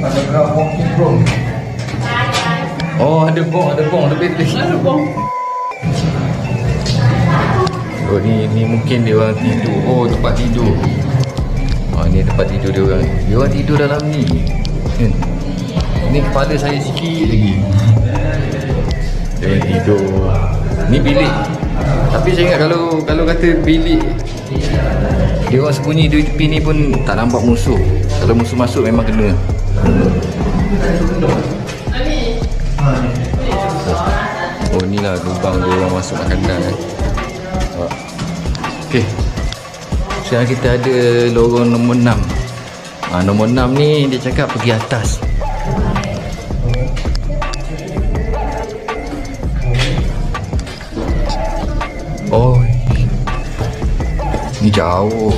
Ada ground walking room. Oh, ada bong, ada betis. Ada bong. Oh, ni mungkin dia orang tidur. Oh, tempat tidur. Oh, ni tempat tidur dia orang. Dia orang tidur dalam ni. Ni kepala saya sikit lagi. Dia orang tidur. Ni bilik. Tapi saya ingat kalau kata bilik dia orang sembunyi di tepi ni pun tak nampak musuh. Kalau musuh masuk memang kena. Oh, ni lah lubang dia orang masuk makanan. Okey. Sekarang kita ada lorong nombor 6. Nombor 6 ni dia cakap pergi atas. Oh, ni jauh.